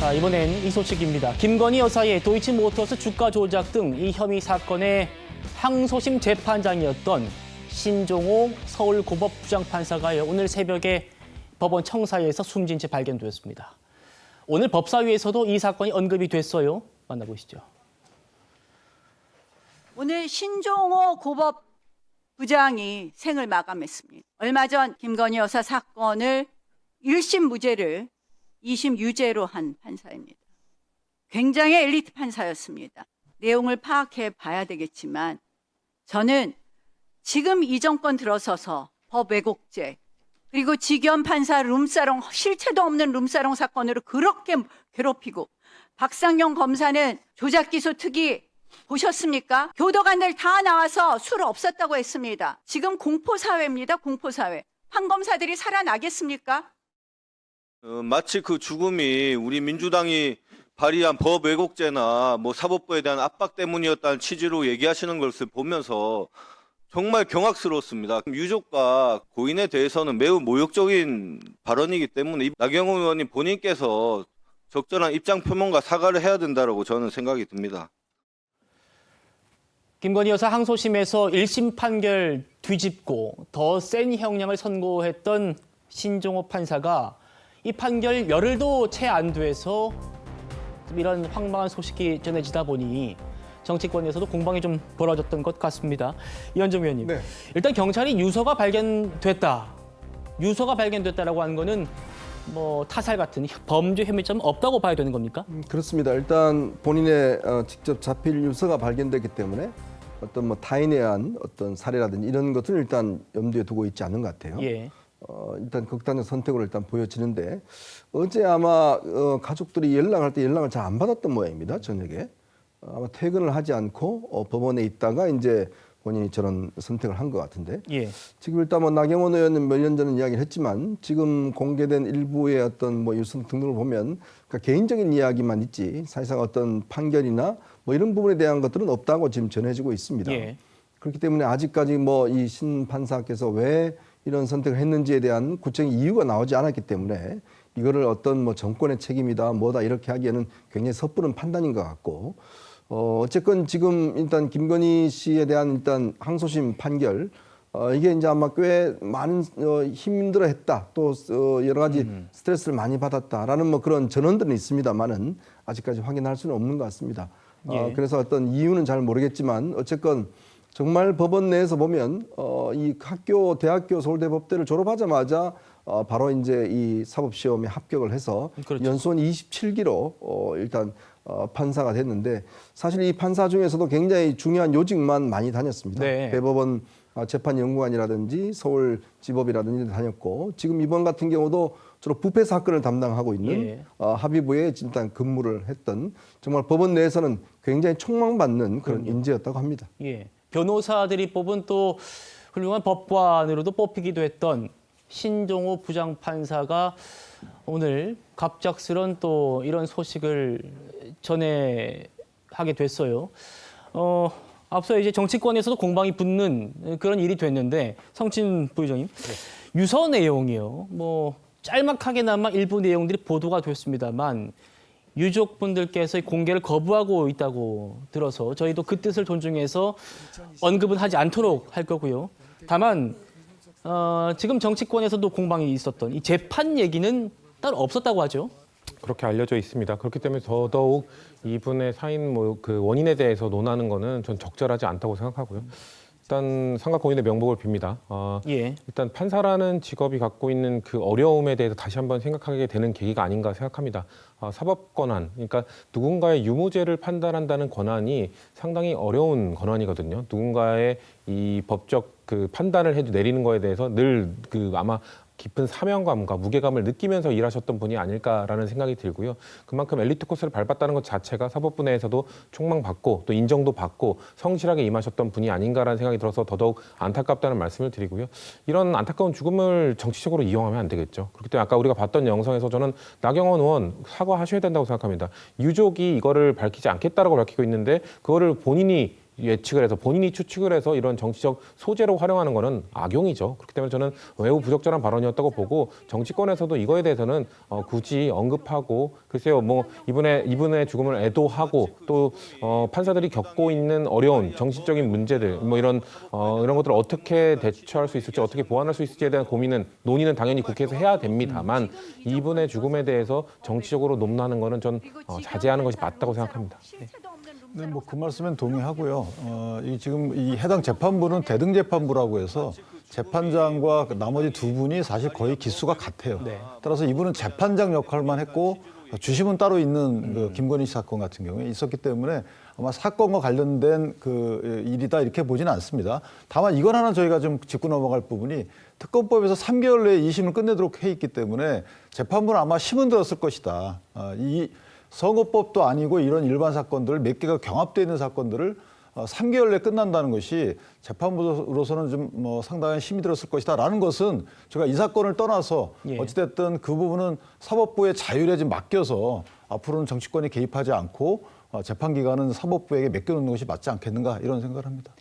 자, 이번엔 이 소식입니다. 김건희 여사의 도이치모터스 주가 조작 등 이 혐의 사건의 항소심 재판장이었던 신종호 서울고법 부장판사가요, 오늘 새벽에 법원 청사에서 숨진 채 발견되었습니다. 오늘 법사위에서도 이 사건이 언급이 됐어요. 만나보시죠. 오늘 신종호 고법 부장이 생을 마감했습니다. 얼마 전 김건희 여사 사건을 1심 무죄를 2심 유죄로 한 판사입니다. 굉장히 엘리트 판사였습니다. 내용을 파악해 봐야 되겠지만 저는 지금 이 정권 들어서서 법 왜곡죄 그리고 직연 판사 룸사롱, 실체도 없는 룸사롱 사건으로 그렇게 괴롭히고, 박상용 검사는 조작기소 특위 보셨습니까? 교도관들 다 나와서 술 없었다고 했습니다. 지금 공포사회입니다. 공포사회. 판검사들이 살아나겠습니까? 마치 그 죽음이 우리 민주당이 발의한 법 왜곡죄나 뭐 사법부에 대한 압박 때문이었다는 취지로 얘기하시는 것을 보면서 정말 경악스럽습니다. 유족과 고인에 대해서는 매우 모욕적인 발언이기 때문에 나경원 의원님 본인께서 적절한 입장 표명과 사과를 해야 된다고 저는 생각이 듭니다. 김건희 여사 항소심에서 1심 판결 뒤집고 더 센 형량을 선고했던 신종호 판사가 이 판결 열흘도 채 안 돼서 이런 황당한 소식이 전해지다 보니 정치권에서도 공방이 좀 벌어졌던 것 같습니다. 이현정 의원님, 네. 일단 경찰이 유서가 발견됐다라고 하는 거는 뭐 타살 같은 범죄 혐의점은 없다고 봐야 되는 겁니까? 그렇습니다. 일단 본인의 직접 자필 유서가 발견됐기 때문에 어떤 뭐 타인에 의한 어떤 살해라든지 이런 것을 일단 염두에 두고 있지 않은 것 같아요. 예. 일단 극단적 선택으로 일단 보여지는데, 어제 아마 가족들이 연락할 때 연락을 잘 안 받았던 모양입니다. 저녁에 아마 퇴근을 하지 않고 법원에 있다가 이제 본인이 저런 선택을 한 것 같은데, 예. 지금 일단 뭐 나경원 의원은 몇 년 전에 이야기를 했지만 지금 공개된 일부의 어떤 뭐 유서 등등을 보면 그러니까 개인적인 이야기만 있지 사실상 어떤 판결이나 뭐 이런 부분에 대한 것들은 없다고 지금 전해지고 있습니다. 예. 그렇기 때문에 아직까지 뭐 이 신 판사께서 왜 이런 선택을 했는지에 대한 구체적인 이유가 나오지 않았기 때문에 이거를 어떤 뭐 정권의 책임이다 뭐다 이렇게 하기에는 굉장히 섣부른 판단인 것 같고, 어쨌건 지금 일단 김건희 씨에 대한 일단 항소심 판결, 이게 이제 아마 꽤 많은 힘들어했다, 또 여러 가지 스트레스를 많이 받았다라는 뭐 그런 전언들은 있습니다만은 아직까지 확인할 수는 없는 것 같습니다. 예. 그래서 어떤 이유는 잘 모르겠지만 어쨌건 정말 법원 내에서 보면 이 학교, 대학교 서울대법대를 졸업하자마자 바로 이제 이 사법시험에 합격을 해서 그렇죠. 연수원 27기로 일단 판사가 됐는데, 사실 이 판사 중에서도 굉장히 중요한 요직만 많이 다녔습니다. 네. 대법원 재판연구관이라든지 서울지법이라든지 다녔고, 지금 이번 같은 경우도 주로 부패 사건을 담당하고 있는 예. 합의부에 일단 근무를 했던, 정말 법원 내에서는 굉장히 촉망받는 그런 인재였다고 합니다. 예. 변호사들이 뽑은 또 훌륭한 법관으로도 뽑히기도 했던 신종호 부장판사가 오늘 갑작스런 또 이런 소식을 전해하게 됐어요. 앞서 이제 정치권에서도 공방이 붙는 그런 일이 됐는데, 성진 부의장님, 유서 내용이요. 뭐 짤막하게나마 일부 내용들이 보도가 됐습니다만 유족분들께서 공개를 거부하고 있다고 들어서 저희도 그 뜻을 존중해서 언급은 하지 않도록 할 거고요. 다만 지금 정치권에서도 공방이 있었던 이 재판 얘기는 따로 없었다고 하죠. 그렇게 알려져 있습니다. 그렇기 때문에 더더욱 이분의 사인 그 원인에 대해서 논하는 거는 전 적절하지 않다고 생각하고요. 일단 상가 공인의 명복을 빕니다. 예. 일단 판사라는 직업이 갖고 있는 그 어려움에 대해서 다시 한번 생각하게 되는 계기가 아닌가 생각합니다. 사법 권한, 그러니까 누군가의 유무죄를 판단한다는 권한이 상당히 어려운 권한이거든요. 누군가의 이 법적 그 판단을 내리는 거에 대해서 늘 그 아마 깊은 사명감과 무게감을 느끼면서 일하셨던 분이 아닐까라는 생각이 들고요. 그만큼 엘리트 코스를 밟았다는 것 자체가 사법부 내에서도 촉망받고 또 인정도 받고 성실하게 임하셨던 분이 아닌가라는 생각이 들어서 더더욱 안타깝다는 말씀을 드리고요. 이런 안타까운 죽음을 정치적으로 이용하면 안 되겠죠. 그렇기 때문에 아까 우리가 봤던 영상에서 저는 나경원 의원 사과하셔야 된다고 생각합니다. 유족이 이거를 밝히지 않겠다라고 밝히고 있는데 그거를 본인이 예측을 해서 본인이 추측을 해서 이런 정치적 소재로 활용하는 거는 악용이죠. 그렇기 때문에 저는 매우 부적절한 발언이었다고 보고 정치권에서도 이거에 대해서는 굳이 언급하고 글쎄요 뭐 이분의 죽음을 애도하고 또 판사들이 겪고 있는 어려운 정신적인 문제들 뭐 이런 것들을 어떻게 대처할 수 있을지 어떻게 보완할 수 있을지에 대한 논의는 당연히 국회에서 해야 됩니다만 이분의 죽음에 대해서 정치적으로 논하는 거는 전 자제하는 것이 맞다고 생각합니다. 네, 뭐 그 말씀엔 동의하고요. 이 지금 이 해당 재판부는 대등재판부라고 해서 재판장과 나머지 두 분이 사실 거의 기수가 같아요. 따라서 이분은 재판장 역할만 했고 주심은 따로 있는 그 김건희 씨 사건 같은 경우에 있었기 때문에 아마 사건과 관련된 그 일이다 이렇게 보지는 않습니다. 다만 이건 하나 저희가 좀 짚고 넘어갈 부분이 특검법에서 3개월 내에 2심을 끝내도록 해 있기 때문에 재판부는 아마 심은 들었을 것이다. 이 선거법도 아니고 이런 일반 사건들 몇 개가 경합되어 있는 사건들을 3개월 내에 끝난다는 것이 재판부로서는 좀 뭐 상당한 힘이 들었을 것이다라는 것은 제가 이 사건을 떠나서 어찌됐든 그 부분은 사법부의 자율에 좀 맡겨서 앞으로는 정치권이 개입하지 않고 재판 기간은 사법부에게 맡겨놓는 것이 맞지 않겠는가 이런 생각을 합니다.